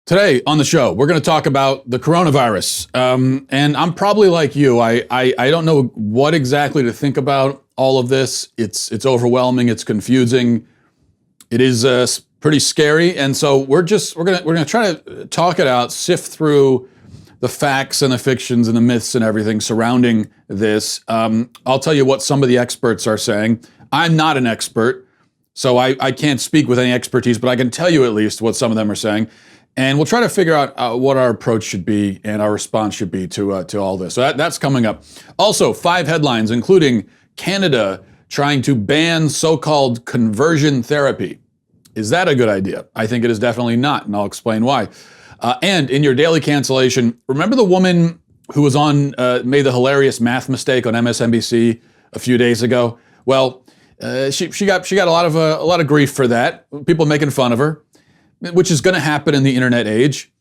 Today on the show, we're going to talk about the coronavirus. And I'm probably like you. I don't know what exactly to think about all of this. It's overwhelming. It's confusing. It is pretty scary. And so we're gonna try to talk it out, sift through the facts and the fictions and the myths and everything surrounding this. I'll tell you what some of the experts are saying. I'm not an expert, so I can't speak with any expertise, but I can tell you at least what some of them are saying. And we'll try to figure out what our approach should be and our response should be to all this. So that's coming up. Also, 5 headlines, including Canada trying to ban so-called conversion therapy. Is that a good idea? I think it is definitely not, and I'll explain why. And in your daily cancellation, remember the woman who was on made the hilarious math mistake on MSNBC a few days ago? Well, she got a lot of grief for that. People making fun of her, which is going to happen in the internet age.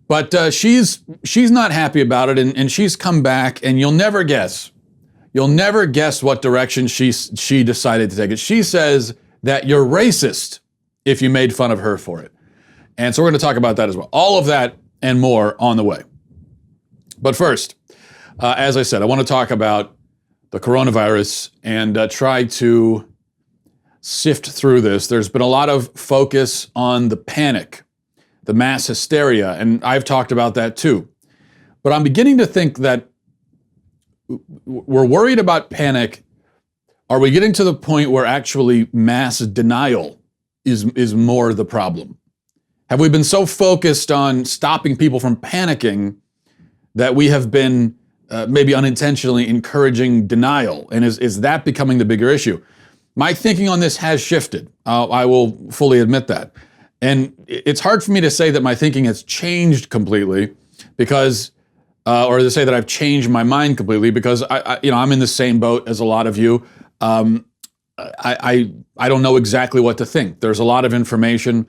But she's not happy about it, and she's come back, and you'll never guess what direction she decided to take it. She says that you're racist if you made fun of her for it. And so we're going to talk about that as well. All of that and more on the way. But first, as I said, I want to talk about the coronavirus and try to sift through this. There's been a lot of focus on the panic, the mass hysteria, and I've talked about that too. But I'm beginning to think that we're worried about panic. Are we getting to the point where actually mass denial is more the problem? Have we been so focused on stopping people from panicking that we have been maybe unintentionally encouraging denial? And is that becoming the bigger issue? My thinking on this has shifted. I will fully admit that. And it's hard for me to say that my thinking has changed completely because, or to say that I've changed my mind completely because I'm in the same boat as a lot of you. I don't know exactly what to think. There's a lot of information,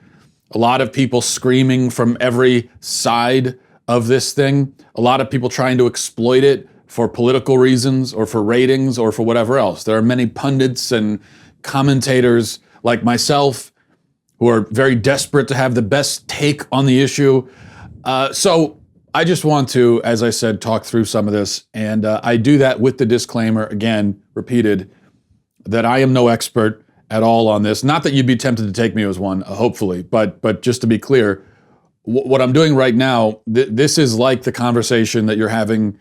a lot of people screaming from every side of this thing, a lot of people trying to exploit it for political reasons or for ratings or for whatever else. There are many pundits and commentators like myself who are very desperate to have the best take on the issue. So I just want to, as I said, talk through some of this. And I do that with the disclaimer, again, repeated, that I am no expert at all on this. Not that you'd be tempted to take me as one, hopefully, but just to be clear, what I'm doing right now, this is like the conversation that you're having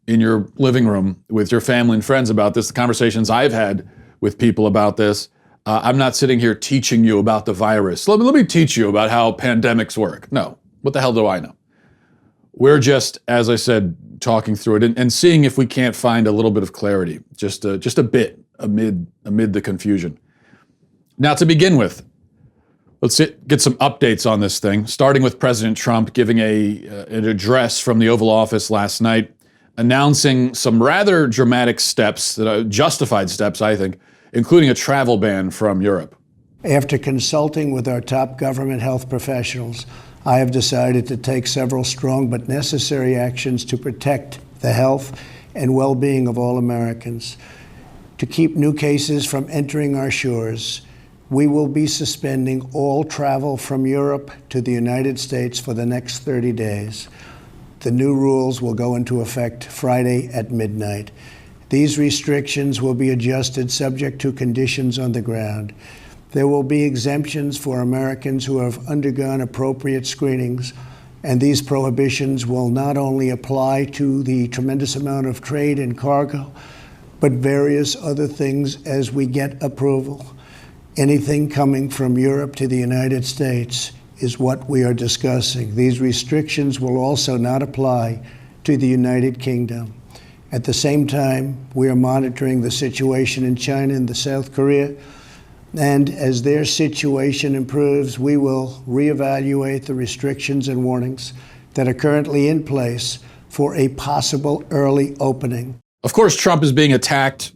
in your living room with your family and friends about this, the conversations I've had with people about this. I'm not sitting here teaching you about the virus. Let me teach you about how pandemics work. No, what the hell do I know? We're just, as I said, talking through it and seeing if we can't find a little bit of clarity, just a bit amid the confusion. Now, to begin with, let's get some updates on this thing, starting with President Trump giving an address from the Oval Office last night, announcing some rather dramatic steps, justified steps, I think, including a travel ban from Europe. After consulting with our top government health professionals, I have decided to take several strong but necessary actions to protect the health and well-being of all Americans. To keep new cases from entering our shores, we will be suspending all travel from Europe to the United States for the next 30 days. The new rules will go into effect Friday at midnight. These restrictions will be adjusted subject to conditions on the ground. There will be exemptions for Americans who have undergone appropriate screenings, and these prohibitions will not only apply to the tremendous amount of trade and cargo, but various other things as we get approval. Anything coming from Europe to the United States is what we are discussing. These restrictions will also not apply to the United Kingdom. At the same time, we are monitoring the situation in China and South Korea, and as their situation improves, we will reevaluate the restrictions and warnings that are currently in place for a possible early opening. Of course, Trump is being attacked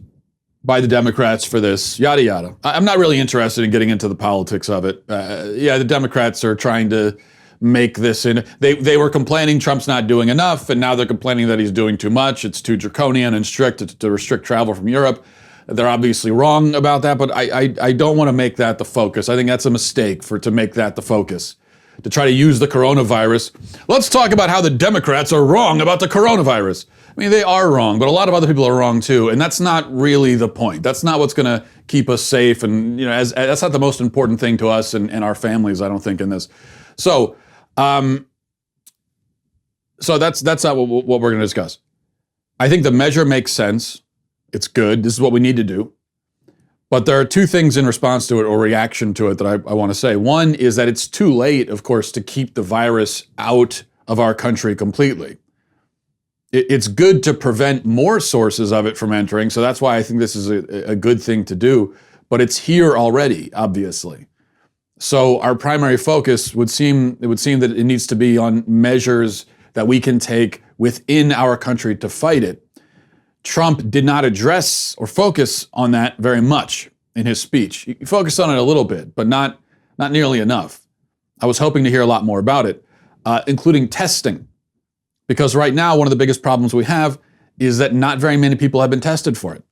by the Democrats for this, yada, yada. I'm not really interested in getting into the politics of it. The Democrats are trying to make this in. They were complaining Trump's not doing enough, and now they're complaining that he's doing too much. It's too draconian and strict to restrict travel from Europe. They're obviously wrong about that, but I don't want to make that the focus. I think that's a mistake to make that the focus. to try to use the coronavirus. Let's talk about how the Democrats are wrong about the coronavirus. I mean, they are wrong, but a lot of other people are wrong too, and that's not really the point. That's not what's going to keep us safe, and that's not the most important thing to us and our families, I don't think, in this. So that's not what we're going to discuss. I think the measure makes sense. It's good. This is what we need to do. But there are two things in response to it or reaction to it that I want to say. One is that it's too late, of course, to keep the virus out of our country completely. It's good to prevent more sources of it from entering. So that's why I think this is a good thing to do. But it's here already, obviously. So our primary focus would seem that it needs to be on measures that we can take within our country to fight it. Trump did not address or focus on that very much in his speech. He focused on it a little bit, but not nearly enough. I was hoping to hear a lot more about it, including testing. Because right now, one of the biggest problems we have is that not very many people have been tested for it.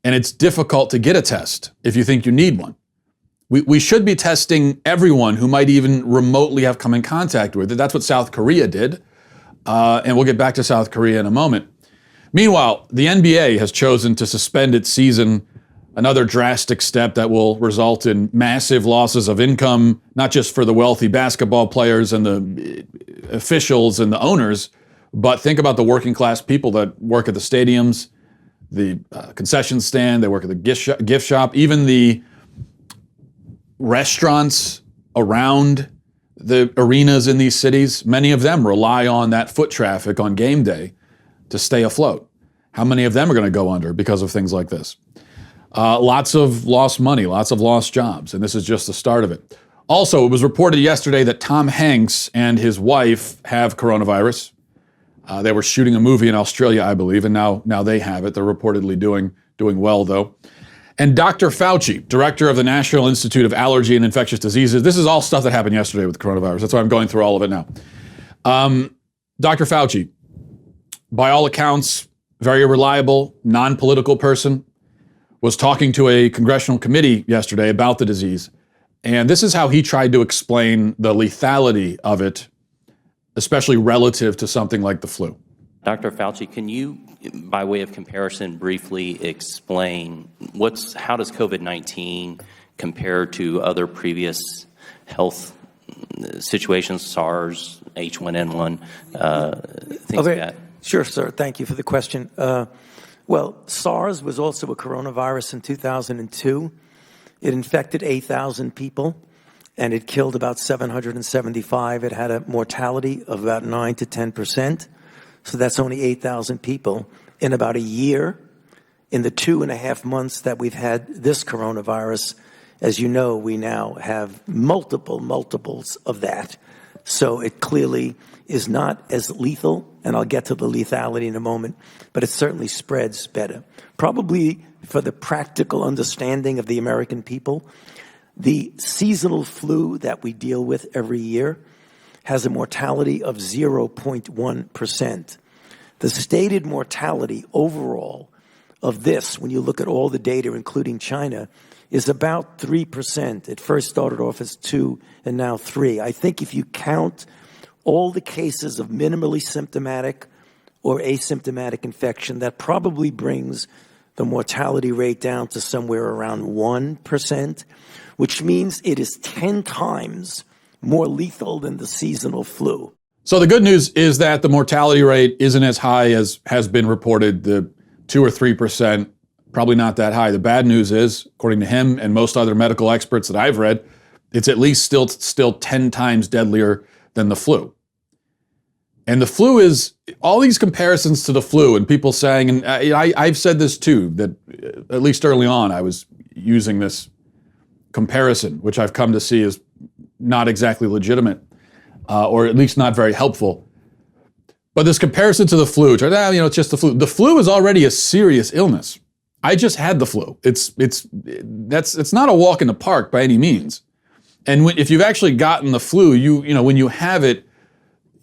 And it's difficult to get a test if you think you need one. We should be testing everyone who might even remotely have come in contact with it. That's what South Korea did. And we'll get back to South Korea in a moment. Meanwhile, the NBA has chosen to suspend its season, another drastic step that will result in massive losses of income, not just for the wealthy basketball players and the officials and the owners, but think about the working class people that work at the stadiums, the concession stand, they work at the gift shop, even the restaurants around the arenas in these cities. Many of them rely on that foot traffic on game day to stay afloat. How many of them are going to go under because of things like this? Lots of lost money, lots of lost jobs, and this is just the start of it. Also, it was reported yesterday that Tom Hanks and his wife have coronavirus. They were shooting a movie in Australia, I believe, and now they have it. They're reportedly doing well, though. And Dr. Fauci, director of the National Institute of Allergy and Infectious Diseases, this is all stuff that happened yesterday with coronavirus. That's why I'm going through all of it now. Dr. Fauci, by all accounts, very reliable, non-political person, was talking to a congressional committee yesterday about the disease. And this is how he tried to explain the lethality of it, especially relative to something like the flu. Dr. Fauci, can you, by way of comparison, briefly explain how does COVID-19 compare to other previous health situations, SARS, H1N1, things like that? Sure, sir. Thank you for the question. Well, SARS was also a coronavirus in 2002. It infected 8,000 people, and it killed about 775. It had a mortality of about 9 to 10%. So that's only 8,000 people. In about a year, in the 2.5 months that we've had this coronavirus, as you know, we now have multiples of that. So it clearly is not as lethal, and I'll get to the lethality in a moment, but it certainly spreads better. Probably for the practical understanding of the American people, the seasonal flu that we deal with every year has a mortality of 0.1%. The stated mortality overall of this, when you look at all the data, including China, is about 3%. It first started off as 2 and now 3. I think if you count all the cases of minimally symptomatic or asymptomatic infection, that probably brings the mortality rate down to somewhere around 1%, which means it is 10 times more lethal than the seasonal flu. So the good news is that the mortality rate isn't as high as has been reported, the 2 or 3%, probably not that high. The bad news is, according to him and most other medical experts that I've read, it's at least still 10 times deadlier than the flu. And the flu is, all these comparisons to the flu and people saying, and I've said this too, that at least early on I was using this comparison, which I've come to see is not exactly legitimate, or at least not very helpful. But this comparison to the flu, it's just the flu. The flu is already a serious illness. I just had the flu. It's not a walk in the park by any means. And if you've actually gotten the flu, when you have it,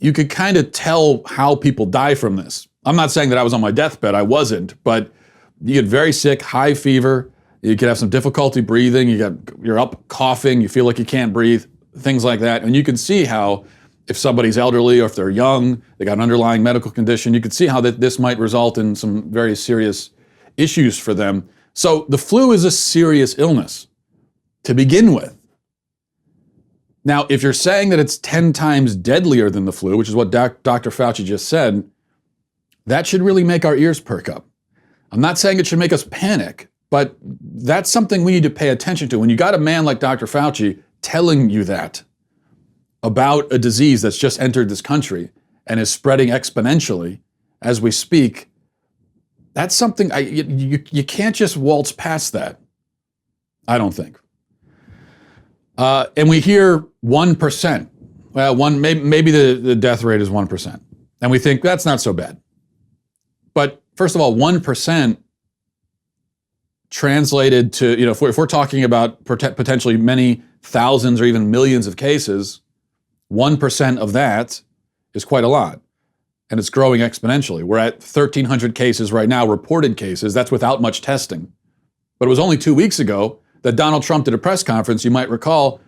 you could kind of tell how people die from this. I'm not saying that I was on my deathbed. I wasn't, but you get very sick, high fever. You could have some difficulty breathing. You're up coughing. You feel like you can't breathe. things like that. And you can see how if somebody's elderly or if they're young, they got an underlying medical condition, you can see how this might result in some very serious issues for them. So the flu is a serious illness to begin with. Now, if you're saying that it's 10 times deadlier than the flu, which is what Dr. Fauci just said, that should really make our ears perk up. I'm not saying it should make us panic, but that's something we need to pay attention to. When you got a man like Dr. Fauci telling you that about a disease that's just entered this country and is spreading exponentially as we speak, that's something you can't just waltz past that, I don't think. And we hear 1%. Well, maybe the death rate is 1%. And we think that's not so bad. But first of all, 1% translated to, if we're talking about potentially many thousands or even millions of cases, 1% of that is quite a lot. And it's growing exponentially. We're at 1,300 cases right now, reported cases. That's without much testing. But it was only 2 weeks ago that Donald Trump did a press conference, you might recall,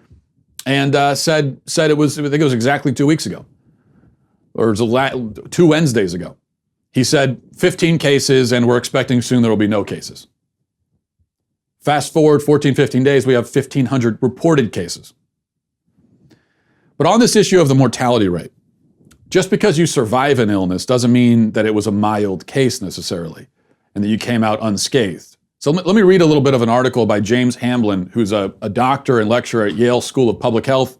and said it was, I think it was exactly 2 weeks ago, or it was 2 Wednesdays ago. He said 15 cases, and we're expecting soon there will be no cases. Fast forward 14, 15 days, we have 1,500 reported cases. But on this issue of the mortality rate, just because you survive an illness doesn't mean that it was a mild case necessarily, and that you came out unscathed. So let me read a little bit of an article by James Hamblin, who's a doctor and lecturer at Yale School of Public Health.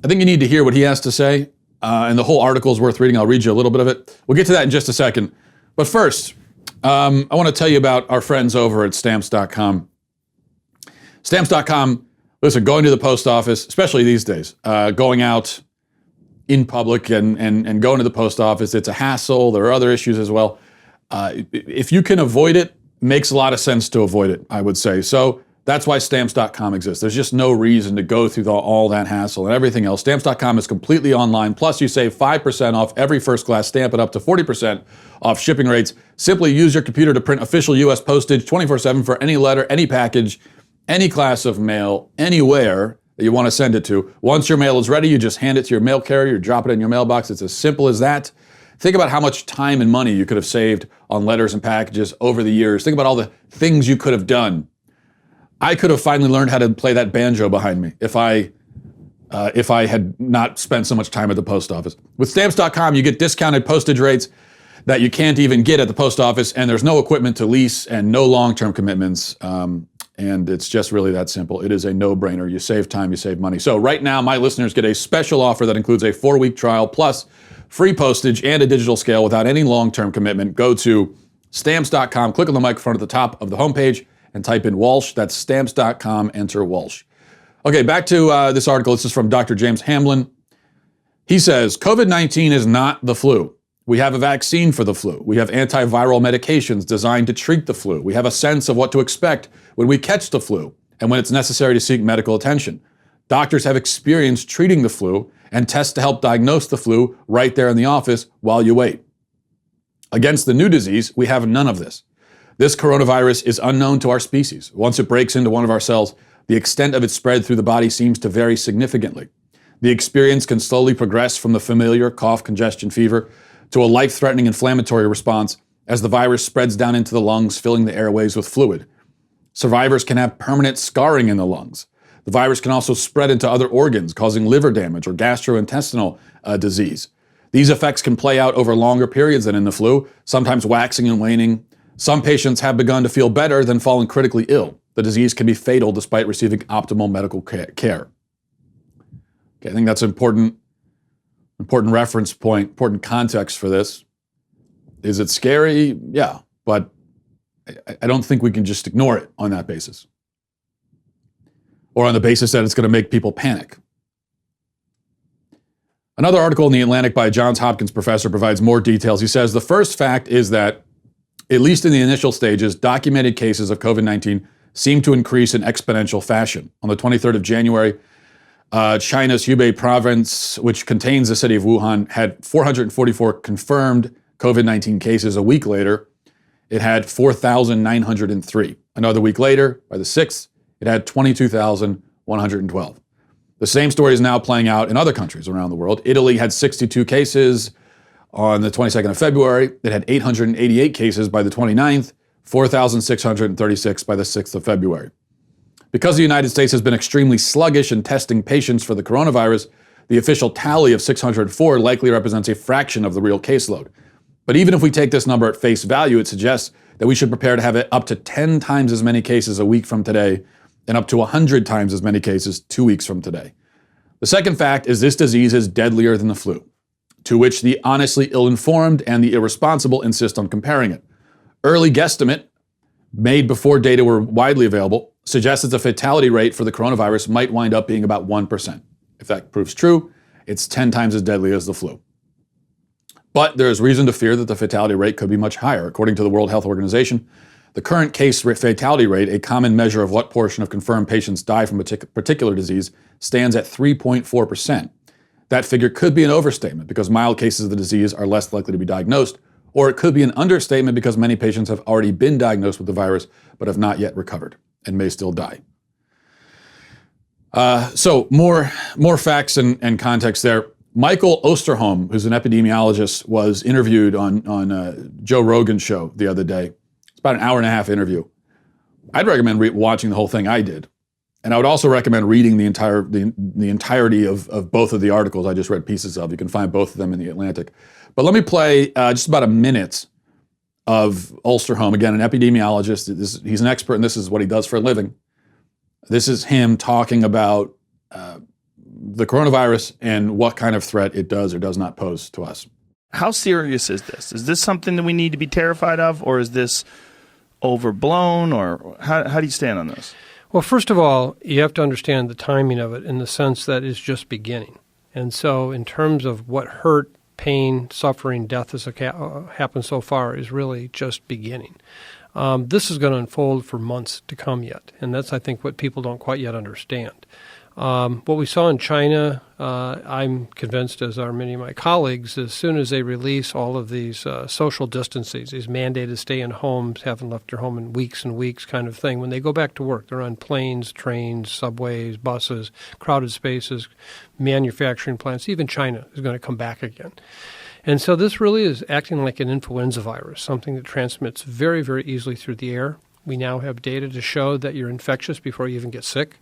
I think you need to hear what he has to say, and the whole article is worth reading. I'll read you a little bit of it. We'll get to that in just a second. But first, I want to tell you about our friends over at Stamps.com. Stamps.com, listen, going to the post office, especially these days, going out in public and going to the post office, it's a hassle. There are other issues as well. If you can avoid it, makes a lot of sense to avoid it, I would say. So that's why Stamps.com exists. There's just no reason to go through all that hassle and everything else. Stamps.com is completely online. Plus, you save 5% off every first-class stamp and up to 40% off shipping rates. Simply use your computer to print official U.S. postage 24/7 for any letter, any package, any class of mail, anywhere that you want to send it to. Once your mail is ready, you just hand it to your mail carrier, you drop it in your mailbox. It's as simple as that. Think about how much time and money you could have saved on letters and packages over the years. Think about all the things you could have done. I could have finally learned how to play that banjo behind me if I had not spent so much time at the post office. With Stamps.com, you get discounted postage rates that you can't even get at the post office, and there's no equipment to lease and no long-term commitments. And it's just really that simple. It is a no-brainer. You save time, you save money. So right now, my listeners get a special offer that includes a 4-week trial plus free postage and a digital scale without any long-term commitment. Go to Stamps.com, click on the microphone at the top of the homepage, and type in Walsh. That's Stamps.com, enter Walsh. Okay, back to this article. This is from Dr. James Hamblin. He says, COVID-19 is not the flu. We have a vaccine for the flu. We have antiviral medications designed to treat the flu. We have a sense of what to expect when we catch the flu and when it's necessary to seek medical attention. Doctors have experience treating the flu and tests to help diagnose the flu right there in the office while you wait. Against the new disease, we have none of this. This coronavirus is unknown to our species. Once it breaks into one of our cells, the extent of its spread through the body seems to vary significantly. The experience can slowly progress from the familiar cough, congestion, fever to a life-threatening inflammatory response as the virus spreads down into the lungs, filling the airways with fluid. Survivors can have permanent scarring in the lungs. The virus can also spread into other organs, causing liver damage or gastrointestinal disease. These effects can play out over longer periods than in the flu, sometimes waxing and waning. Some patients have begun to feel better, then fallen critically ill. The disease can be fatal despite receiving optimal medical care. Okay, I think that's an important reference point, important context for this. Is it scary? Yeah, but I don't think we can just ignore it on that basis. Or on the basis that it's going to make people panic. Another article in The Atlantic by a Johns Hopkins professor provides more details. He says the first fact is that, at least in the initial stages, documented cases of COVID-19 seem to increase in exponential fashion. On the 23rd of January, China's Hubei province, which contains the city of Wuhan, had 444 confirmed COVID-19 cases. A week later, it had 4,903. Another week later, by the 6th, it had 22,112. The same story is now playing out in other countries around the world. Italy had 62 cases on the 22nd of February. It had 888 cases by the 29th, 4,636 by the 6th of February. Because the United States has been extremely sluggish in testing patients for the coronavirus, the official tally of 604 likely represents a fraction of the real caseload. But even if we take this number at face value, it suggests that we should prepare to have it up to 10 times as many cases a week from today and up to 100 times as many cases 2 weeks from today. The second fact is this disease is deadlier than the flu, to which the honestly ill-informed and the irresponsible insist on comparing it. Early guesstimate, made before data were widely available, suggests that the fatality rate for the coronavirus might wind up being about 1%. If that proves true, it's 10 times as deadly as the flu. But there is reason to fear that the fatality rate could be much higher. According to the World Health Organization, the current case fatality rate, a common measure of what portion of confirmed patients die from a particular disease, stands at 3.4%. That figure could be an overstatement because mild cases of the disease are less likely to be diagnosed, or it could be an understatement because many patients have already been diagnosed with the virus but have not yet recovered and may still die. So more facts and context there. Michael Osterholm, who's an epidemiologist, was interviewed on Joe Rogan's show the other day. It's about an hour and a half interview. I'd recommend watching the whole thing. I did. And I would also recommend reading the entirety of both of the articles I just read pieces of. You can find both of them in The Atlantic. But let me play just about a minute of Osterholm, again, an epidemiologist. He's an expert, and this is what he does for a living. This is him talking about the coronavirus and what kind of threat it does or does not pose to us. How serious is this? Is this something that we need to be terrified of, or is this overblown, or how do you stand on this? Well, first of all, you have to understand the timing of it in the sense that it's just beginning. And so in terms of what hurt, pain, suffering, death has happened so far is really just beginning. This is going to unfold for months to come yet, and that's, I think, what people don't quite yet understand. What we saw in China, I'm convinced, as are many of my colleagues, as soon as they release all of these social distances, these mandated stay-in-homes, haven't left their home in weeks and weeks kind of thing, when they go back to work, they're on planes, trains, subways, buses, crowded spaces, manufacturing plants. Even China is going to come back again. And so this really is acting like an influenza virus, something that transmits very, very easily through the air. We now have data to show that you're infectious before you even get sick.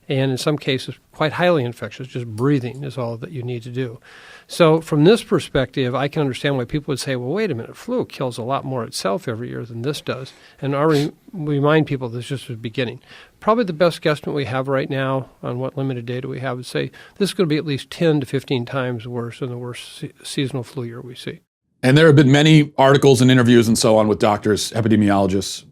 And in some cases, quite highly infectious. Just breathing is all that you need to do. So from this perspective, I can understand why people would say, well, wait a minute, flu kills a lot more itself every year than this does. And I remind people this is just the beginning. Probably the best guesstimate we have right now on what limited data we have would say this is going to be at least 10 to 15 times worse than the worst seasonal flu year we see. And there have been many articles and interviews and so on with doctors, epidemiologists,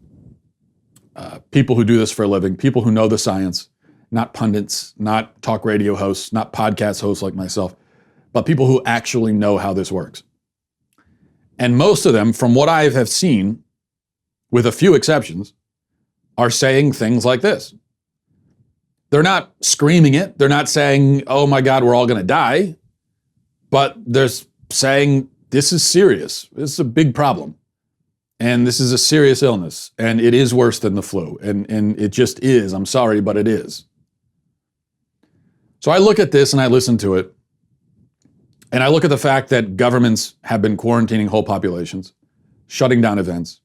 people who do this for a living, people who know the science. Not pundits, not talk radio hosts, not podcast hosts like myself, but people who actually know how this works. And most of them, from what I have seen, with a few exceptions, are saying things like this. They're not screaming it. They're not saying, oh my God, we're all going to die. But they're saying, this is serious. This is a big problem. And this is a serious illness. And it is worse than the flu. And it just is. I'm sorry, but it is. So I look at this and I listen to it, and I look at the fact that governments have been quarantining whole populations, shutting down events,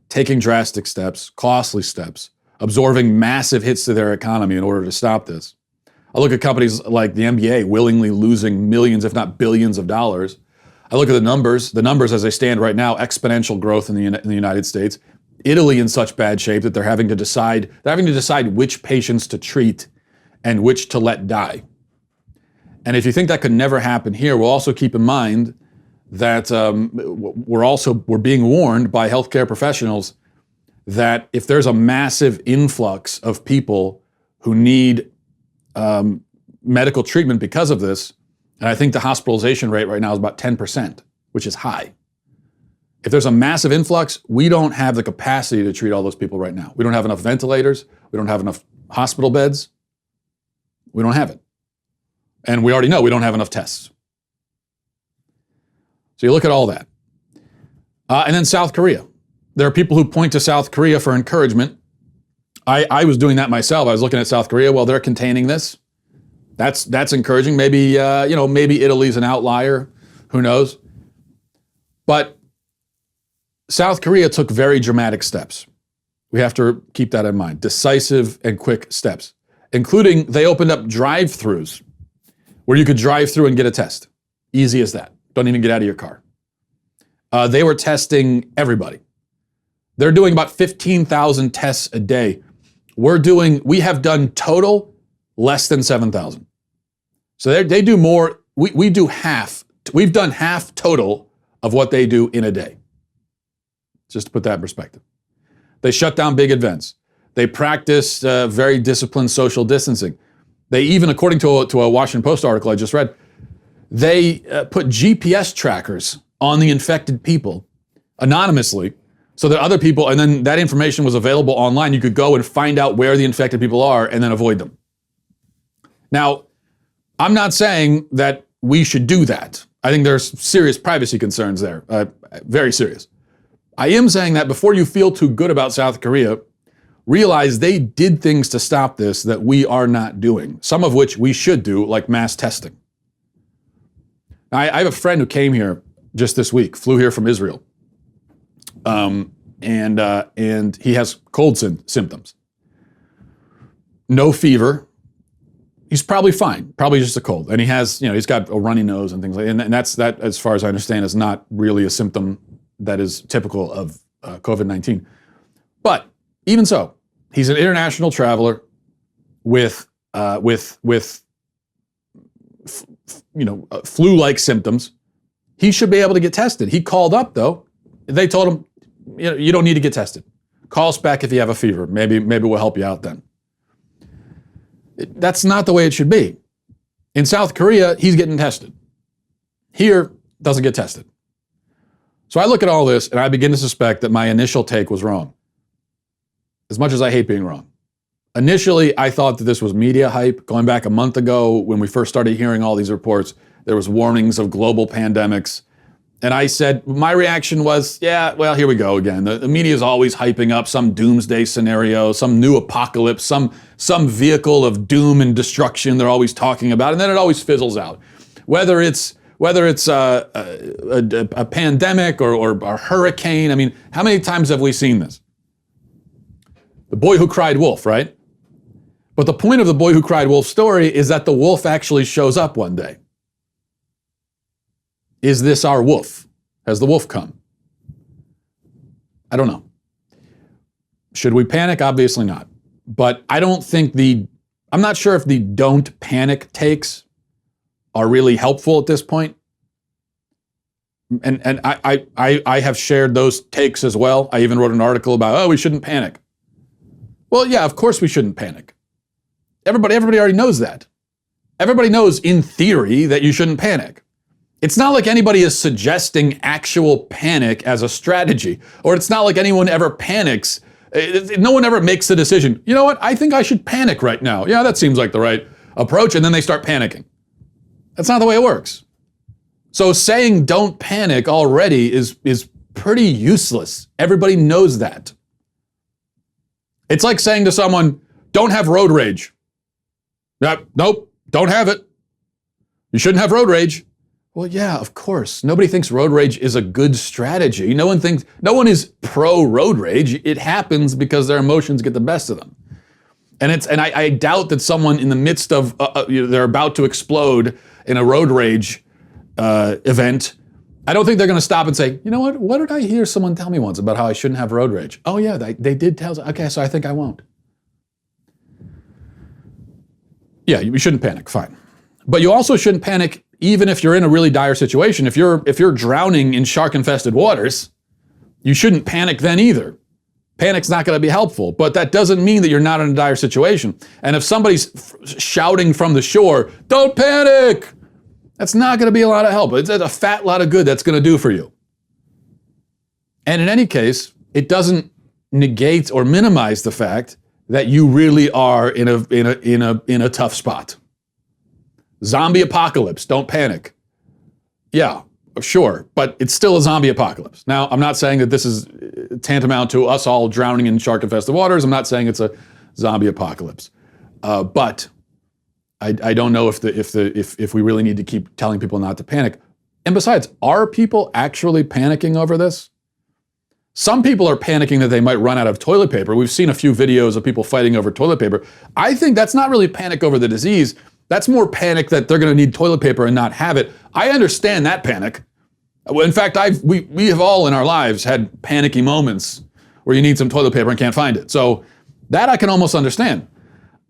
taking drastic steps, costly steps, absorbing massive hits to their economy in order to stop this. I look at companies like the NBA willingly losing millions, if not billions of dollars. I look at the numbers as they stand right now, exponential growth in the United States. Italy in such bad shape that they're having to decide which patients to treat and which to let die. And if you think that could never happen here, we'll also keep in mind that we're being warned by healthcare professionals that if there's a massive influx of people who need medical treatment because of this, and I think the hospitalization rate right now is about 10%, which is high. If there's a massive influx, we don't have the capacity to treat all those people right now. We don't have enough ventilators. We don't have enough hospital beds. We don't have it. And we already know we don't have enough tests. So you look at all that. And then South Korea. There are people who point to South Korea for encouragement. I was doing that myself. I was looking at South Korea. Well, they're containing this. That's encouraging. Maybe maybe Italy's an outlier. Who knows? But South Korea took very dramatic steps. We have to keep that in mind. Decisive and quick steps, including they opened up drive-thrus where you could drive through and get a test. Easy as that. Don't even get out of your car. They were testing everybody. They're doing about 15,000 tests a day. We have done total less than 7,000. So they do more. We do half. We've done half total of what they do in a day. Just to put that in perspective. They shut down big events. They practiced very disciplined social distancing. They even, according to a Washington Post article I just read, they put GPS trackers on the infected people anonymously so that other people, and then that information was available online. You could go and find out where the infected people are and then avoid them. Now, I'm not saying that we should do that. I think there's serious privacy concerns there, very serious. I am saying that before you feel too good about South Korea, realize they did things to stop this that we are not doing, some of which we should do, like mass testing. I have a friend who came here just this week, flew here from Israel, and he has cold symptoms. No fever. He's probably fine, probably just a cold. And he has, he's got a runny nose and things like that. And that, as far as I understand, is not really a symptom that is typical of COVID-19. But even so, he's an international traveler with flu-like symptoms. He should be able to get tested. He called up though. They told him, you don't need to get tested. Call us back if you have a fever. Maybe we'll help you out then. That's not the way it should be. In South Korea, he's getting tested. Here, doesn't get tested. So I look at all this and I begin to suspect that my initial take was wrong. As much as I hate being wrong. Initially, I thought that this was media hype. Going back a month ago, when we first started hearing all these reports, there was warnings of global pandemics. And I said, my reaction was, yeah, well, here we go again. The media is always hyping up some doomsday scenario, some new apocalypse, some vehicle of doom and destruction they're always talking about, and then it always fizzles out. Whether it's a pandemic or a hurricane, I mean, how many times have we seen this? The boy who cried wolf, right? But the point of the boy who cried wolf story is that the wolf actually shows up one day. Is this our wolf? Has the wolf come? I don't know. Should we panic? Obviously not. But I'm not sure if the don't panic takes are really helpful at this point. And I have shared those takes as well. I even wrote an article about, we shouldn't panic. Well, yeah, of course we shouldn't panic. Everybody already knows that. Everybody knows in theory that you shouldn't panic. It's not like anybody is suggesting actual panic as a strategy, or it's not like anyone ever panics. No one ever makes the decision, you know what, I think I should panic right now. Yeah, that seems like the right approach, and then they start panicking. That's not the way it works. So saying don't panic already is pretty useless. Everybody knows that. It's like saying to someone, don't have road rage. Nope, don't have it. You shouldn't have road rage. Well, yeah, of course. Nobody thinks road rage is a good strategy. No one is pro road rage. It happens because their emotions get the best of them. And I doubt that someone in the midst of, they're about to explode in a road rage event, I don't think they're going to stop and say, you know what did I hear someone tell me once about how I shouldn't have road rage? Oh yeah, they did tell us. Okay, so I think I won't. Yeah, you shouldn't panic, fine. But you also shouldn't panic even if you're in a really dire situation. If you're drowning in shark-infested waters, you shouldn't panic then either. Panic's not going to be helpful, but that doesn't mean that you're not in a dire situation. And if somebody's shouting from the shore, don't panic, that's not going to be a lot of help. It's a fat lot of good that's going to do for you. And in any case, it doesn't negate or minimize the fact that you really are in a tough spot. Zombie apocalypse, don't panic. Yeah, sure, but it's still a zombie apocalypse. Now, I'm not saying that this is tantamount to us all drowning in shark-infested waters. I'm not saying it's a zombie apocalypse. But I don't know if we really need to keep telling people not to panic. And besides, are people actually panicking over this? Some people are panicking that they might run out of toilet paper. We've seen a few videos of people fighting over toilet paper. I think that's not really panic over the disease. That's more panic that they're going to need toilet paper and not have it. I understand that panic. In fact, we have all in our lives had panicky moments where you need some toilet paper and can't find it. So that I can almost understand.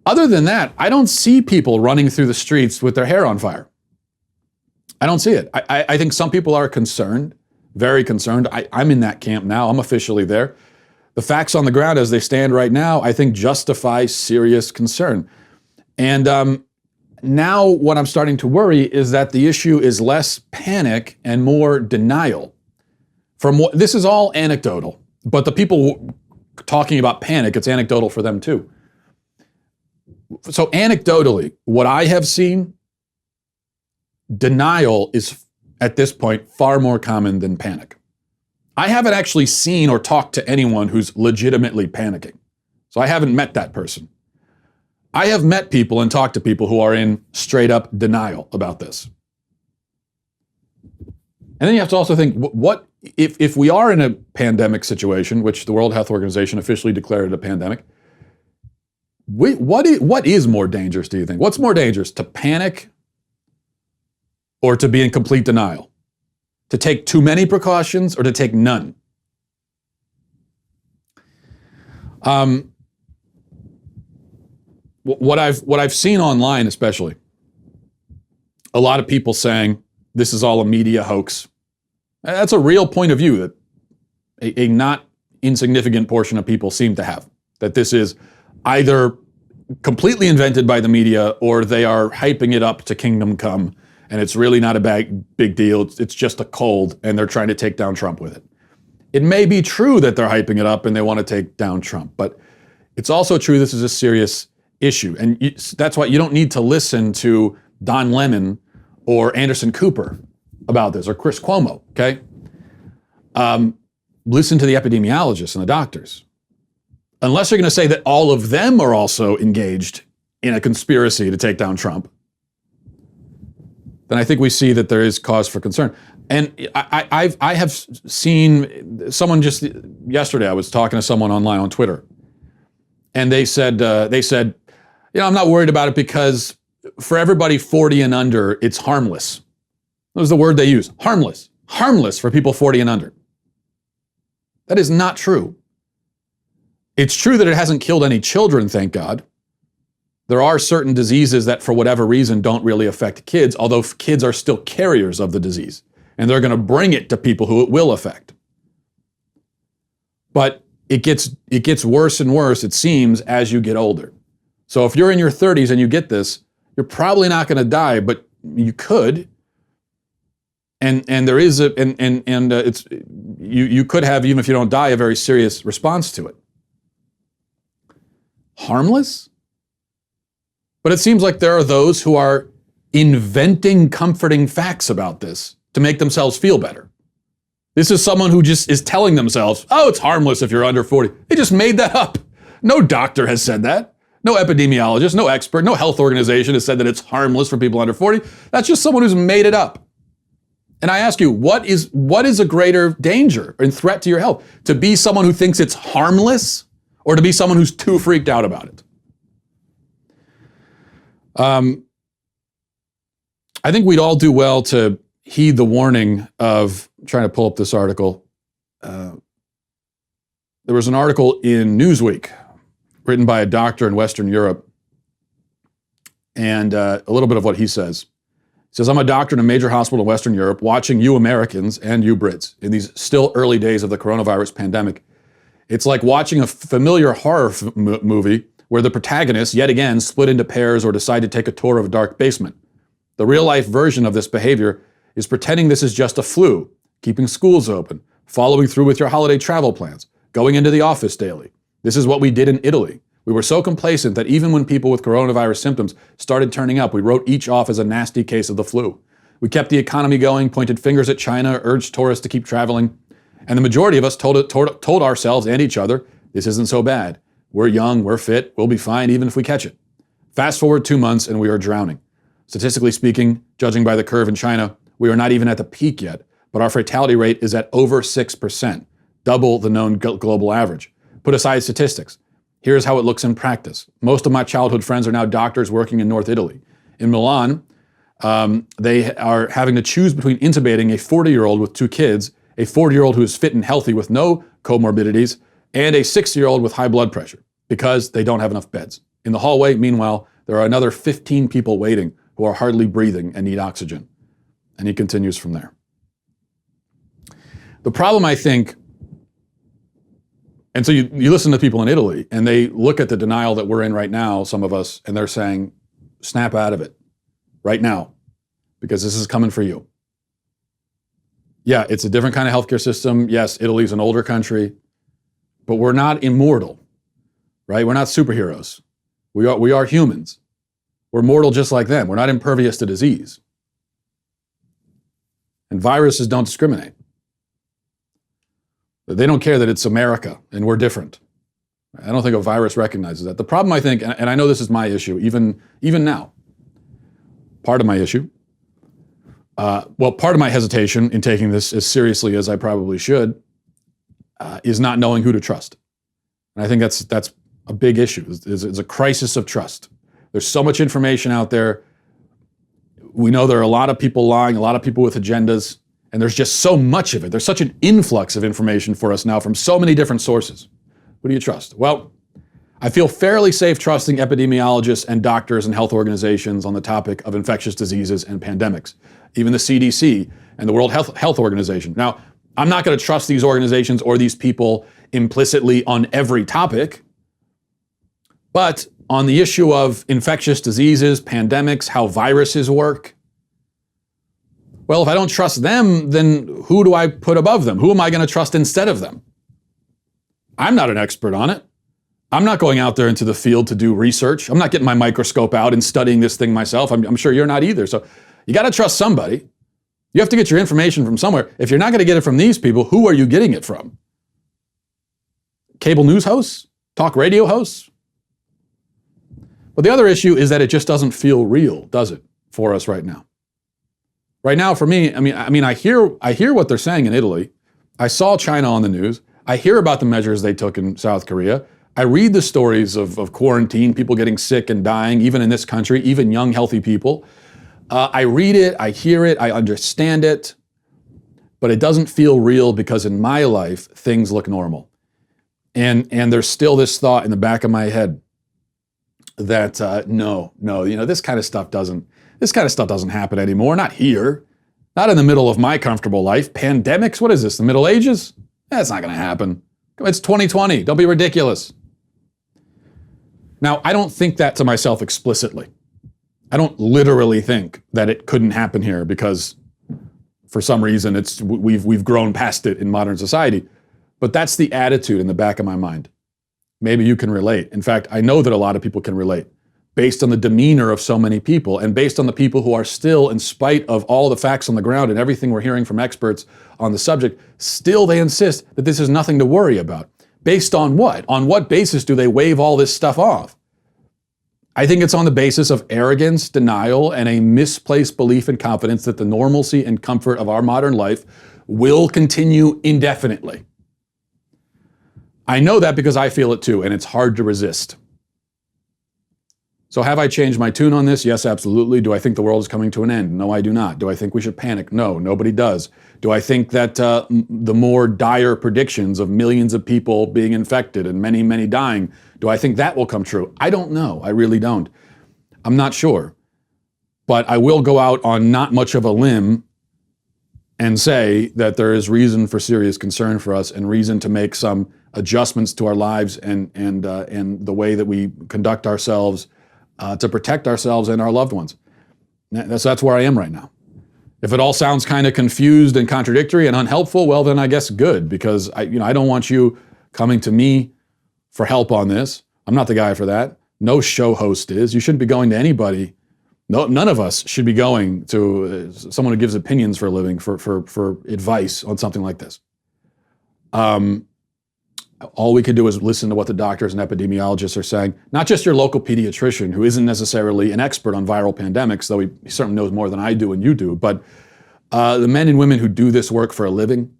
Other than that, I don't see people running through the streets with their hair on fire. I don't see it. I think some people are concerned, very concerned. I'm in that camp now. I'm officially there. The facts on the ground as they stand right now, I think justify serious concern. And now what I'm starting to worry is that the issue is less panic and more denial. This is all anecdotal, but the people talking about panic, it's anecdotal for them too. So anecdotally, what I have seen, denial is at this point far more common than panic. I haven't actually seen or talked to anyone who's legitimately panicking. So I haven't met that person. I have met people and talked to people who are in straight up denial about this. And then you have to also think, what if we are in a pandemic situation, which the World Health Organization officially declared a pandemic, what is more dangerous, do you think? What's more dangerous, to panic or to be in complete denial? To take too many precautions or to take none? What I've seen online, especially, a lot of people saying this is all a media hoax. That's a real point of view that a not insignificant portion of people seem to have, that this is either completely invented by the media or they are hyping it up to kingdom come, and it's really not a big deal. It's just a cold, and they're trying to take down Trump with it. It may be true that they're hyping it up and they want to take down Trump, but it's also true this is a serious issue. And that's why you don't need to listen to Don Lemon or Anderson Cooper about this, or Chris Cuomo, okay? Listen to the epidemiologists and the doctors. Unless you're going to say that all of them are also engaged in a conspiracy to take down Trump, then I think we see that there is cause for concern. And I have seen someone just yesterday, I was talking to someone online on Twitter, and they said, I'm not worried about it because for everybody 40 and under, it's harmless. That was the word they used, harmless. Harmless for people 40 and under. That is not true. It's true that it hasn't killed any children, thank God. There are certain diseases that for whatever reason don't really affect kids, although kids are still carriers of the disease, and they're going to bring it to people who it will affect. But it gets worse and worse, it seems, as you get older. So if you're in your 30s and you get this, you're probably not going to die, but you could. And there is you could have, even if you don't die, a very serious response to it. Harmless? But it seems like there are those who are inventing comforting facts about this to make themselves feel better. This is someone who just is telling themselves, oh, it's harmless if you're under 40. They just made that up. No doctor has said that. No epidemiologist, no expert, no health organization has said that it's harmless for people under 40. That's just someone who's made it up. And I ask you, what is a greater danger and threat to your health? To be someone who thinks it's harmless, or to be someone who's too freaked out about it? I think we'd all do well to heed the warning of, I'm trying to pull up this article. There was an article in Newsweek written by a doctor in Western Europe, and a little bit of what he says. He says, I'm a doctor in a major hospital in Western Europe, watching you Americans and you Brits in these still early days of the coronavirus pandemic. It's like watching a familiar horror movie where the protagonists, yet again, split into pairs or decide to take a tour of a dark basement. The real-life version of this behavior is pretending this is just a flu, keeping schools open, following through with your holiday travel plans, going into the office daily. This is what we did in Italy. We were so complacent that even when people with coronavirus symptoms started turning up, we wrote each off as a nasty case of the flu. We kept the economy going, pointed fingers at China, urged tourists to keep traveling. And the majority of us told ourselves and each other, this isn't so bad. We're young, we're fit, we'll be fine even if we catch it. Fast forward 2 months and we are drowning. Statistically speaking, judging by the curve in China, we are not even at the peak yet, but our fatality rate is at over 6%, double the known global average. Put aside statistics. Here's how it looks in practice. Most of my childhood friends are now doctors working in North Italy. In Milan, they are having to choose between intubating a 40-year-old with 2 kids, a 40-year-old who is fit and healthy with no comorbidities, and a 60-year-old with high blood pressure because they don't have enough beds. In the hallway, meanwhile, there are another 15 people waiting who are hardly breathing and need oxygen. And he continues from there. The problem, I think, and so you listen to people in Italy and they look at the denial that we're in right now, some of us, and they're saying, snap out of it right now, because this is coming for you. Yeah, it's a different kind of healthcare system. Yes, Italy's an older country, but we're not immortal, right? We're not superheroes. We are humans. We're mortal just like them. We're not impervious to disease. And viruses don't discriminate. They don't care that it's America and we're different. I don't think a virus recognizes that. The problem, I think, and I know this is my issue, even now, part of my issue, part of my hesitation in taking this as seriously as I probably should, is not knowing who to trust. And I think that's a big issue. It's a crisis of trust. There's so much information out there. We know there are a lot of people lying, a lot of people with agendas, and there's just so much of it. There's such an influx of information for us now from so many different sources. Who do you trust? Well, I feel fairly safe trusting epidemiologists and doctors and health organizations on the topic of infectious diseases and pandemics, even the CDC and the World Health Organization. Now, I'm not going to trust these organizations or these people implicitly on every topic, but on the issue of infectious diseases, pandemics, how viruses work, well, if I don't trust them, then who do I put above them? Who am I going to trust instead of them? I'm not an expert on it. I'm not going out there into the field to do research. I'm not getting my microscope out and studying this thing myself. I'm sure you're not either. So you got to trust somebody. You have to get your information from somewhere. If you're not going to get it from these people, who are you getting it from? Cable news hosts? Talk radio hosts? But the other issue is that it just doesn't feel real, does it, for us right now? Right now, for me, I hear what they're saying in Italy. I saw China on the news. I hear about the measures they took in South Korea. I read the stories of quarantine, people getting sick and dying, even in this country, even young, healthy people. I read it, I hear it, I understand it, but it doesn't feel real because in my life, things look normal. And there's still this thought in the back of my head that no, this kind of stuff doesn't happen anymore. Not here, not in the middle of my comfortable life. Pandemics, what is this, the Middle Ages? That's not going to happen. It's 2020. Don't be ridiculous. Now, I don't think that to myself explicitly. I don't literally think that it couldn't happen here because for some reason we've grown past it in modern society. But that's the attitude in the back of my mind. Maybe you can relate. In fact, I know that a lot of people can relate based on the demeanor of so many people and based on the people who are still, in spite of all the facts on the ground and everything we're hearing from experts on the subject, still they insist that this is nothing to worry about. Based on what? On what basis do they wave all this stuff off? I think it's on the basis of arrogance, denial, and a misplaced belief and confidence that the normalcy and comfort of our modern life will continue indefinitely. I know that because I feel it too, and it's hard to resist. So have I changed my tune on this? Yes, absolutely. Do I think the world is coming to an end? No, I do not. Do I think we should panic? No, nobody does. Do I think that the more dire predictions of millions of people being infected and many, many dying, do I think that will come true? I don't know. I really don't. I'm not sure. But I will go out on not much of a limb and say that there is reason for serious concern for us and reason to make some adjustments to our lives and the way that we conduct ourselves to protect ourselves and our loved ones. That's where I am right now. If it all sounds kind of confused and contradictory and unhelpful, well, then I guess good, because I don't want you coming to me for help on this. I'm not the guy for that. No show host is. You shouldn't be going to anybody. No, none of us should be going to someone who gives opinions for a living for advice on something like this. all we could do is listen to what the doctors and epidemiologists are saying. Not just your local pediatrician, who isn't necessarily an expert on viral pandemics, though he certainly knows more than I do and you do, but the men and women who do this work for a living.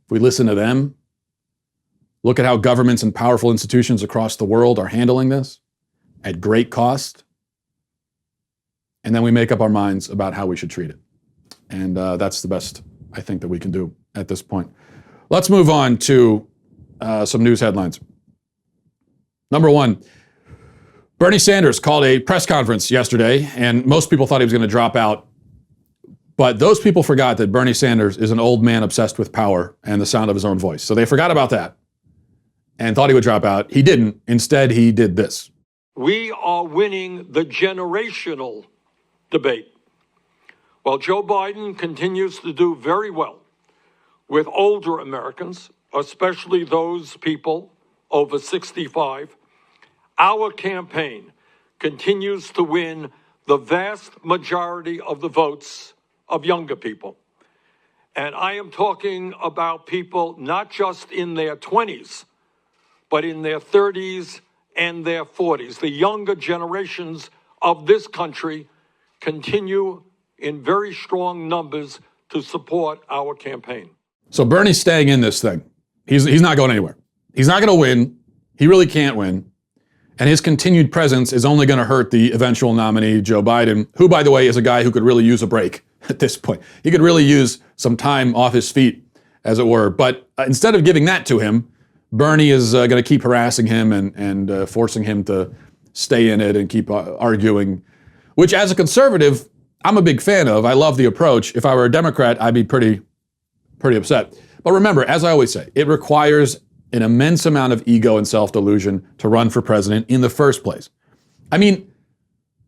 If we listen to them, look at how governments and powerful institutions across the world are handling this at great cost, and then we make up our minds about how we should treat it. And that's the best I think that we can do at this point. Let's move on to some news headlines. Number one, Bernie Sanders called a press conference yesterday, and most people thought he was going to drop out. But those people forgot that Bernie Sanders is an old man obsessed with power and the sound of his own voice. So they forgot about that and thought he would drop out. He didn't. Instead, he did this. We are winning the generational debate. While Joe Biden continues to do very well with older Americans, especially those people over 65, our campaign continues to win the vast majority of the votes of younger people. And I am talking about people not just in their 20s, but in their 30s and their 40s. The younger generations of this country continue in very strong numbers to support our campaign. So Bernie's staying in this thing. He's not going anywhere. He's not going to win. He really can't win. And his continued presence is only going to hurt the eventual nominee, Joe Biden, who, by the way, is a guy who could really use a break at this point. He could really use some time off his feet, as it were. But instead of giving that to him, Bernie is going to keep harassing him and forcing him to stay in it and keep arguing, which as a conservative, I'm a big fan of. I love the approach. If I were a Democrat, I'd be pretty upset. But remember, as I always say, it requires an immense amount of ego and self-delusion to run for president in the first place. I mean,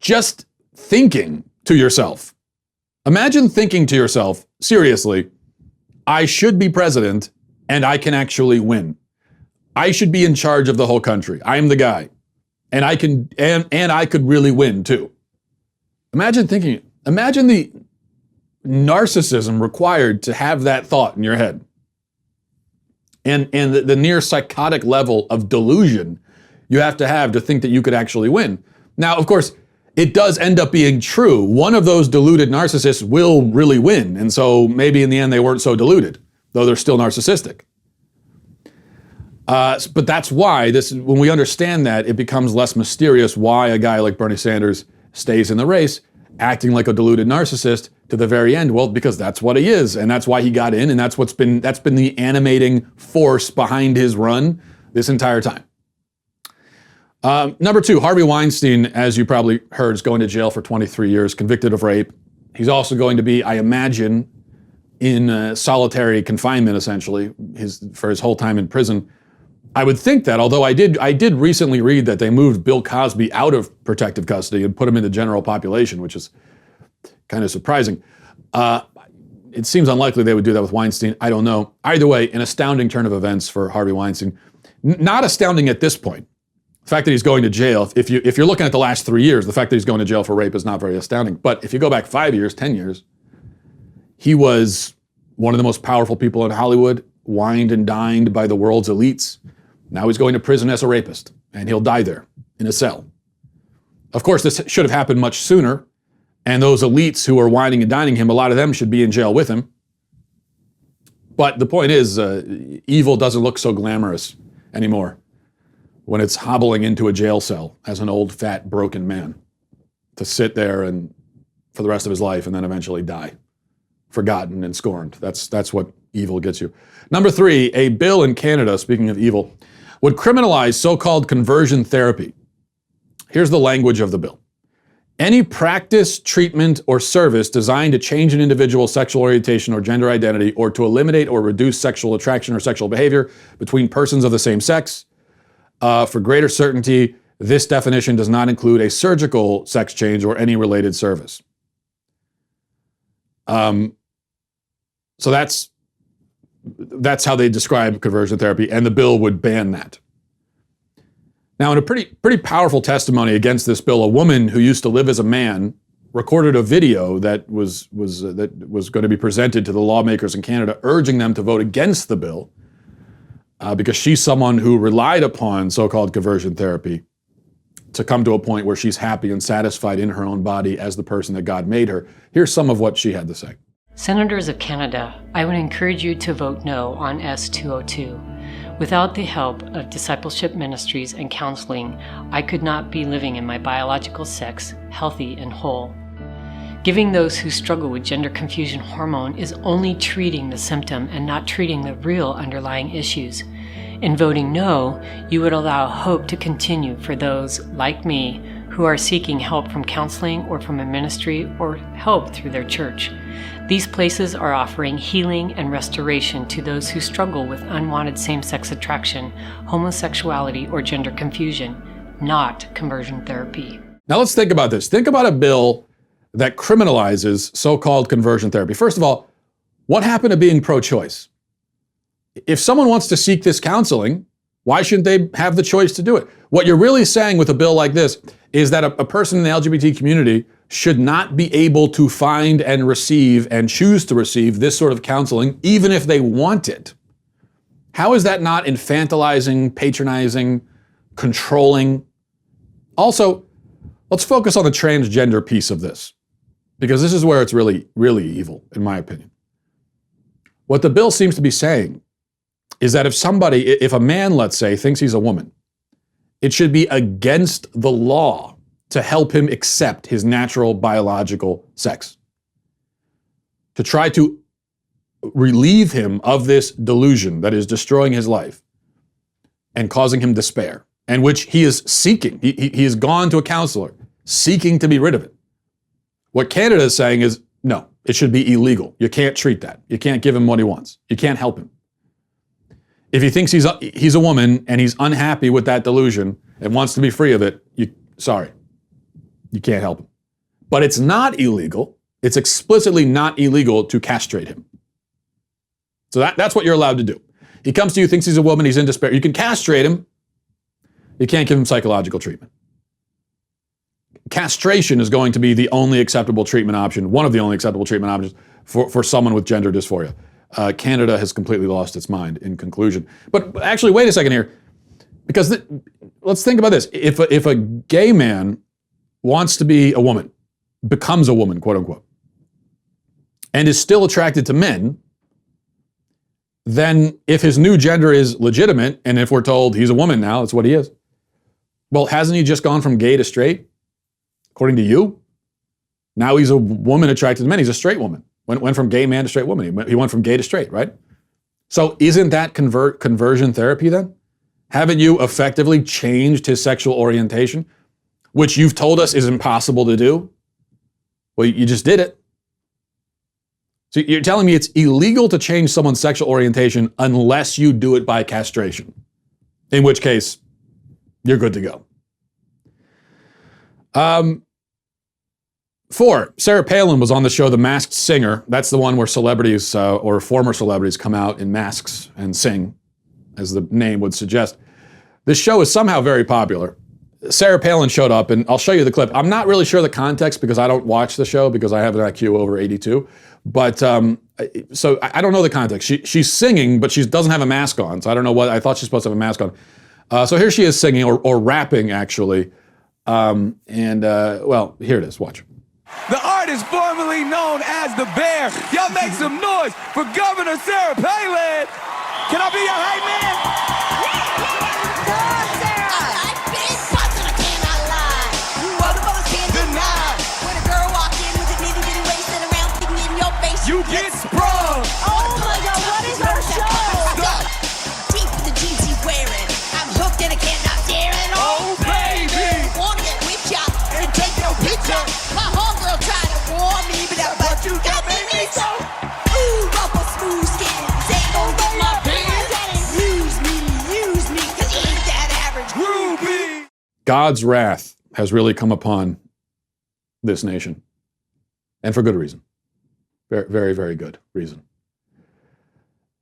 just thinking to yourself, imagine thinking to yourself, seriously, I should be president and I can actually win. I should be in charge of the whole country. I am the guy. And I can, and I could really win too. Imagine the narcissism required to have that thought in your head. And the near psychotic level of delusion you have to think that you could actually win. Now, of course, it does end up being true. One of those deluded narcissists will really win. And so maybe in the end they weren't so deluded, though they're still narcissistic. But that's why when we understand that, it becomes less mysterious why a guy like Bernie Sanders stays in the race, acting like a deluded narcissist to the very end. Well, because that's what he is, and that's why he got in, and that's been the animating force behind his run this entire time. Number two, Harvey Weinstein, as you probably heard, is going to jail for 23 years, convicted of rape. He's also going to be, I imagine, in solitary confinement, essentially, for his whole time in prison. I would think that, although I did recently read that they moved Bill Cosby out of protective custody and put him in the general population, which is kind of surprising. It seems unlikely they would do that with Weinstein. I don't know. Either way, an astounding turn of events for Harvey Weinstein. Not astounding at this point. The fact that he's going to jail, if you're looking at the last 3 years, the fact that he's going to jail for rape is not very astounding. But if you go back 5 years, 10 years, he was one of the most powerful people in Hollywood, wined and dined by the world's elites. Now he's going to prison as a rapist, and he'll die there in a cell. Of course, this should have happened much sooner, and those elites who are wining and dining him, a lot of them should be in jail with him. But the point is, evil doesn't look so glamorous anymore when it's hobbling into a jail cell as an old, fat, broken man to sit there and for the rest of his life and then eventually die, forgotten and scorned. That's what evil gets you. Number three, a bill in Canada, speaking of evil, would criminalize so-called conversion therapy. Here's the language of the bill. Any practice, treatment, or service designed to change an individual's sexual orientation or gender identity or to eliminate or reduce sexual attraction or sexual behavior between persons of the same sex. For greater certainty, this definition does not include a surgical sex change or any related service. So that's how they describe conversion therapy, and the bill would ban that. Now, in a pretty powerful testimony against this bill, a woman who used to live as a man recorded a video that was going to be presented to the lawmakers in Canada, urging them to vote against the bill. because she's someone who relied upon so-called conversion therapy to come to a point where she's happy and satisfied in her own body as the person that God made her. Here's some of what she had to say. Senators of Canada, I would encourage you to vote no on S-202. Without the help of discipleship ministries and counseling, I could not be living in my biological sex, healthy and whole. Giving those who struggle with gender confusion hormone is only treating the symptom and not treating the real underlying issues. In voting no, you would allow hope to continue for those, like me, who are seeking help from counseling or from a ministry or help through their church. These places are offering healing and restoration to those who struggle with unwanted same-sex attraction, homosexuality, or gender confusion, not conversion therapy. Now let's think about this. Think about a bill that criminalizes so-called conversion therapy. First of all, what happened to being pro-choice? If someone wants to seek this counseling, why shouldn't they have the choice to do it? What you're really saying with a bill like this is that a person in the LGBT community should not be able to find and receive and choose to receive this sort of counseling, even if they want it. How is that not infantilizing, patronizing, controlling? Also, let's focus on the transgender piece of this, because this is where it's really, really evil, in my opinion. What the bill seems to be saying is that if a man, let's say, thinks he's a woman, it should be against the law to help him accept his natural biological sex. To try to relieve him of this delusion that is destroying his life and causing him despair, and which he is seeking. He has gone to a counselor seeking to be rid of it. What Canada is saying is, no, it should be illegal. You can't treat that. You can't give him what he wants. You can't help him. If he thinks he's a woman and he's unhappy with that delusion and wants to be free of it, sorry, you can't help him. But it's not illegal. It's explicitly not illegal to castrate him. So that's what you're allowed to do. He comes to you, thinks he's a woman, he's in despair. You can castrate him. You can't give him psychological treatment. Castration is going to be the only acceptable treatment option, one of the only acceptable treatment options for someone with gender dysphoria. Canada has completely lost its mind in conclusion. But actually, wait a second here, because let's think about this. If a gay man wants to be a woman, becomes a woman, quote unquote, and is still attracted to men, then if his new gender is legitimate, and if we're told he's a woman now, that's what he is, well, hasn't he just gone from gay to straight, according to you? Now he's a woman attracted to men. He's a straight woman. Went from gay man to straight woman. He went from gay to straight, right? So isn't that conversion therapy then? Haven't you effectively changed his sexual orientation, which you've told us is impossible to do? Well, you just did it. So you're telling me it's illegal to change someone's sexual orientation unless you do it by castration, in which case you're good to go. 4, Sarah Palin was on the show The Masked Singer. That's the one where celebrities or former celebrities come out in masks and sing, as the name would suggest. This show is somehow very popular. Sarah Palin showed up, and I'll show you the clip. I'm not really sure the context because I don't watch the show because I have an IQ over 82. But so I don't know the context. She's singing, but she doesn't have a mask on. So I don't know what, I thought she's supposed to have a mask on. So here she is singing, or rapping actually. Well, here it is, watch. The artist formerly known as The Bear. Y'all make some noise for Governor Sarah Palin. Can I be your hype man? Go, Sarah. I've been busting, I cannot lie. You motherfuckers can't deny. When a girl walked in with a nitty bitty waist and around thinking in your face, You get sprung. oh my God, what is our show? Deep in the jeans he's wearing. I'm hooked and I cannot stare at Oh, baby. Wanna get with ya and take no picture. My homegirl tried to warn me, but you got me so. Ooh, rubber smooth skin. Say don't get my pants. Use me, cause you ain't that average. Ruby. God's wrath has really come upon this nation, and for good reason. Very, very, very good reason.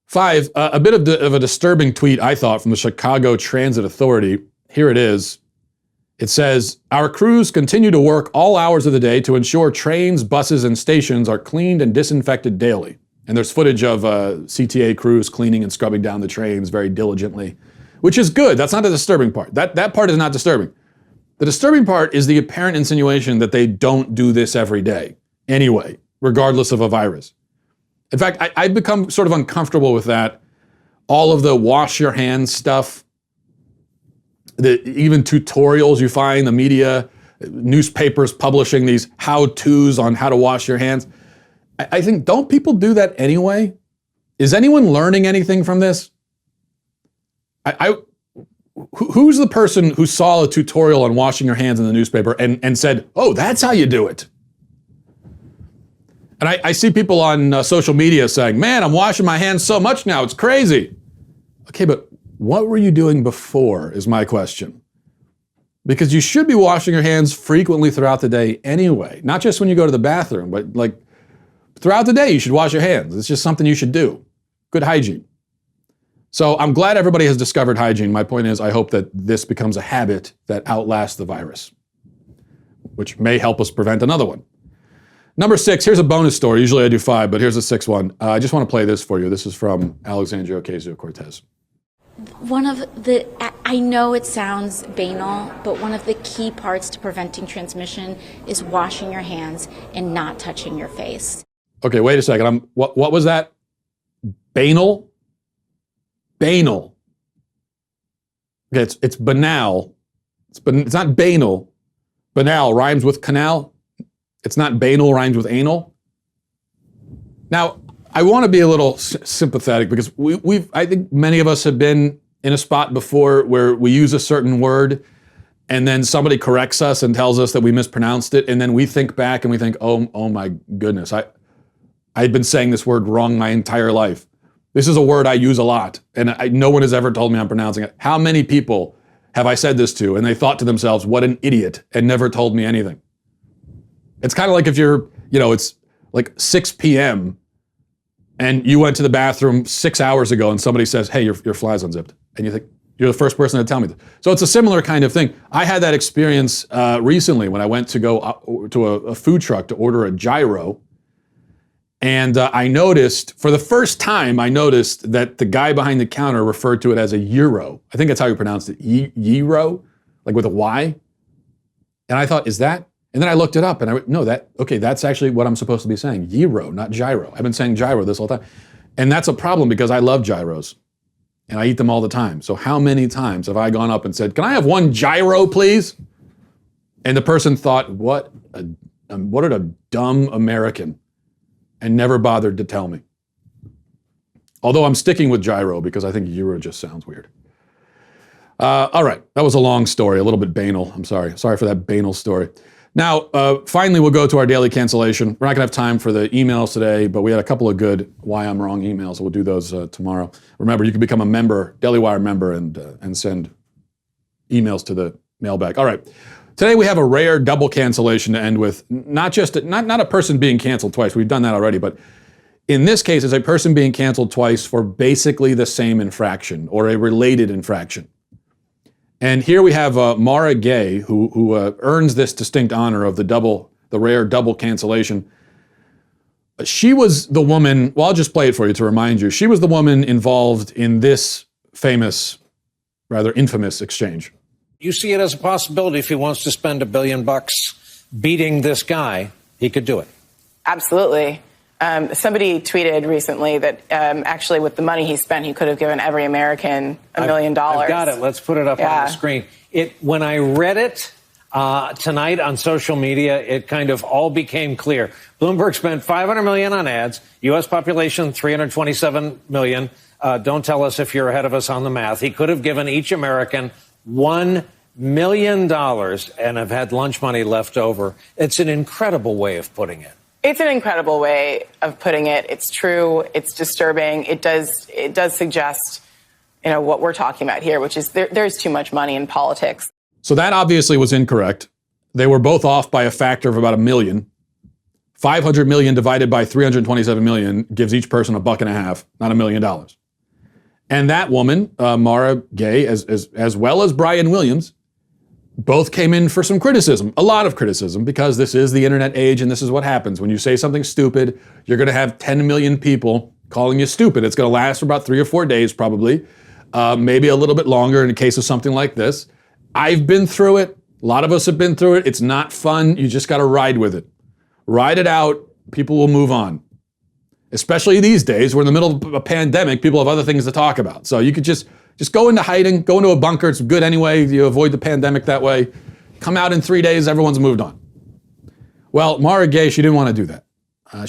5, a bit of a disturbing tweet, I thought, from the Chicago Transit Authority. Here it is. It says, our crews continue to work all hours of the day to ensure trains, buses, and stations are cleaned and disinfected daily. And there's footage of CTA crews cleaning and scrubbing down the trains very diligently, which is good. That's not the disturbing part. That part is not disturbing. The disturbing part is the apparent insinuation that they don't do this every day anyway, regardless of a virus. In fact, I've become sort of uncomfortable with that. All of the wash your hands stuff, even tutorials you find, the media, newspapers publishing these how-tos on how to wash your hands. I think, don't people do that anyway? Is anyone learning anything from this? Who's the person who saw a tutorial on washing your hands in the newspaper and said, oh, that's how you do it? And I see people on social media saying, man, I'm washing my hands so much now, it's crazy. Okay, but what were you doing before is my question. Because you should be washing your hands frequently throughout the day anyway. Not just when you go to the bathroom, but like throughout the day you should wash your hands. It's just something you should do. Good hygiene. So I'm glad everybody has discovered hygiene. My point is, I hope that this becomes a habit that outlasts the virus, which may help us prevent another one. Number 6, here's a bonus story. Usually I do 5, but here's a 6th one. I just want to play this for you. This is from Alexandria Ocasio-Cortez. One of the, I know it sounds banal, but one of the key parts to preventing transmission is washing your hands and not touching your face. Okay, wait a second. What was that? Banal? Banal. Okay, it's banal. It's not banal. Banal rhymes with canal. It's not banal rhymes with anal. Now, I want to be a little sympathetic because I think many of us have been in a spot before where we use a certain word and then somebody corrects us and tells us that we mispronounced it, and then we think back and we think, oh my goodness, I've been saying this word wrong my entire life. This is a word I use a lot, and no one has ever told me I'm pronouncing it. How many people have I said this to, and they thought to themselves, what an idiot, and never told me anything? It's kind of like if you're, it's like 6 p.m., and you went to the bathroom 6 hours ago and somebody says, hey, your fly's unzipped. And you think, you're the first person to tell me this. So it's a similar kind of thing. I had that experience recently when I went to go to a food truck to order a gyro. And I noticed, for the first time, that the guy behind the counter referred to it as a gyro. I think that's how he pronounced it, gyro, like with a Y. And I thought, is that? And then I looked it up and that's actually what I'm supposed to be saying. Gyro, not gyro. I've been saying gyro this whole time. And that's a problem because I love gyros and I eat them all the time. So how many times have I gone up and said, can I have one gyro, please? And the person thought, what a dumb American, and never bothered to tell me. Although I'm sticking with gyro because I think gyro just sounds weird. All right, that was a long story, a little bit banal. I'm sorry. Sorry for that banal story. Now, finally, we'll go to our daily cancellation. We're not going to have time for the emails today, but we had a couple of good Why I'm Wrong emails. So we'll do those tomorrow. Remember, you can become a member, Daily Wire member, and send emails to the mailbag. All right. Today we have a rare double cancellation to end with. Not a person being canceled twice. We've done that already, but in this case, it's a person being canceled twice for basically the same infraction or a related infraction. And here we have Mara Gay, who earns this distinct honor of the rare double cancellation. She was the woman, well, I'll just play it for you to remind you. She was the woman involved in this famous, rather infamous exchange. You see it as a possibility if he wants to spend $1 billion beating this guy, he could do it. Absolutely. Somebody tweeted recently that actually with the money he spent, he could have given every American $1 million. I've got it. Let's put it up on the screen. When I read it tonight on social media, it kind of all became clear. Bloomberg spent $500 million on ads. U.S. population, 327 million. Don't tell us if you're ahead of us on the math. He could have given each American $1 million and have had lunch money left over. It's an incredible way of putting it. It's an incredible way of putting it. It's true. It's disturbing. It does suggest, what we're talking about here, which is there's too much money in politics. So that obviously was incorrect. They were both off by a factor of about 1 million. 500 million divided by 327 million gives each person $1.50, not $1 million. And that woman, Mara Gay, as well as Brian Williams, both came in for some criticism, a lot of criticism, because this is the internet age and this is what happens. When you say something stupid, you're going to have 10 million people calling you stupid. It's going to last for about 3 or 4 days probably, maybe a little bit longer in the case of something like this. I've been through it. A lot of us have been through it. It's not fun. You just got to ride with it. Ride it out. People will move on. Especially these days, we're in the middle of a pandemic, people have other things to talk about. So you could just go into hiding, go into a bunker. It's good anyway. You avoid the pandemic that way. Come out in 3 days, everyone's moved on. Well, Mara Gay, she didn't want to do that.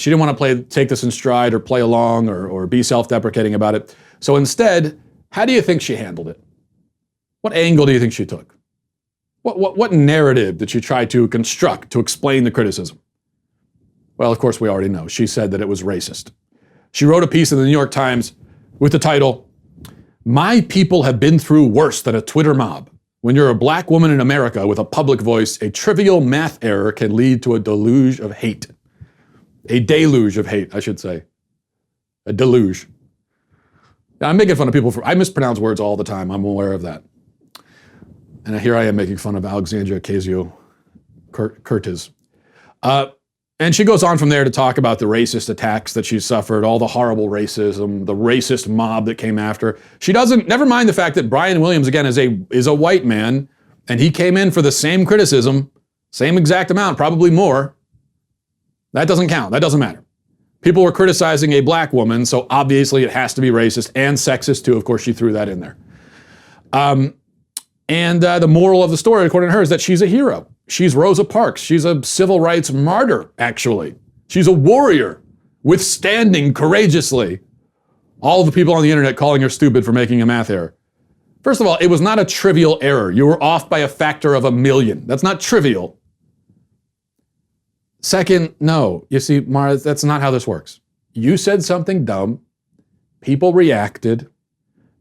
She didn't want to take this in stride or play along or be self-deprecating about it. So instead, how do you think she handled it? What angle do you think she took? What narrative did she try to construct to explain the criticism? Well, of course, we already know. She said that it was racist. She wrote a piece in the New York Times with the title, "My people have been through worse than a Twitter mob. When you're a black woman in America with a public voice, a trivial math error can lead to a deluge of hate." A deluge of hate, I should say. A deluge. Now, I'm making fun of people I mispronounce words all the time. I'm aware of that. And here I am making fun of Alexandria Ocasio-Cortez. And she goes on from there to talk about the racist attacks that she suffered, all the horrible racism, the racist mob that came after her. She doesn't, never mind the fact that Brian Williams, again, is a white man, and he came in for the same criticism, same exact amount, probably more. That doesn't count. That doesn't matter. People were criticizing a black woman, so obviously it has to be racist and sexist too. Of course, she threw that in there. And the moral of the story, according to her, is that she's a hero. She's Rosa Parks. She's a civil rights martyr, actually. She's a warrior, withstanding courageously all of the people on the internet calling her stupid for making a math error. First of all, it was not a trivial error. You were off by a factor of 1,000,000. That's not trivial. Second, no. You see, Mara, that's not how this works. You said something dumb. People reacted.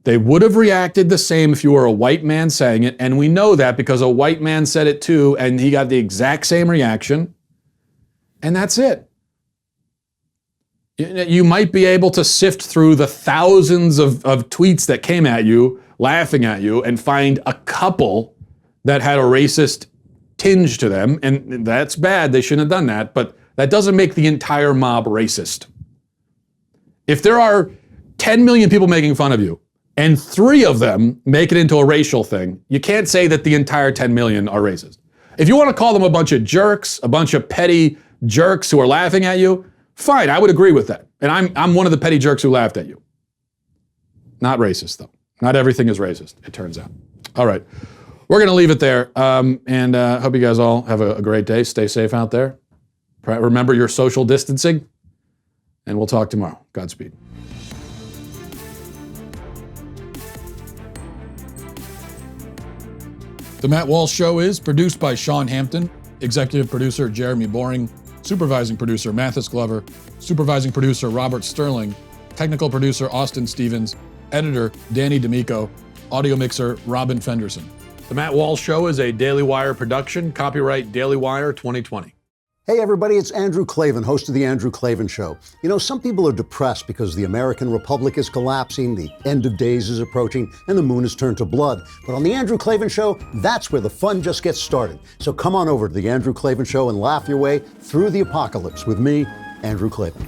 They would have reacted the same if you were a white man saying it, and we know that because a white man said it too, and he got the exact same reaction, and that's it. You might be able to sift through the thousands of tweets that came at you, laughing at you, and find a couple that had a racist tinge to them, and that's bad, they shouldn't have done that, but that doesn't make the entire mob racist. If there are 10 million people making fun of you, and 3 of them make it into a racial thing, you can't say that the entire 10 million are racist. If you want to call them a bunch of jerks, a bunch of petty jerks who are laughing at you, fine, I would agree with that. And I'm one of the petty jerks who laughed at you. Not racist, though. Not everything is racist, it turns out. All right, we're going to leave it there. And hope you guys all have a great day. Stay safe out there. Remember your social distancing. And we'll talk tomorrow. Godspeed. The Matt Walsh Show is produced by Sean Hampton, executive producer Jeremy Boring, supervising producer Mathis Glover, supervising producer Robert Sterling, technical producer Austin Stevens, editor Danny D'Amico, audio mixer Robin Fenderson. The Matt Walsh Show is a Daily Wire production, copyright Daily Wire 2020. Hey everybody, it's Andrew Klavan, host of The Andrew Klavan Show. You know, some people are depressed because the American Republic is collapsing, the end of days is approaching, and the moon has turned to blood. But on The Andrew Klavan Show, that's where the fun just gets started. So come on over to The Andrew Klavan Show and laugh your way through the apocalypse with me, Andrew Klavan.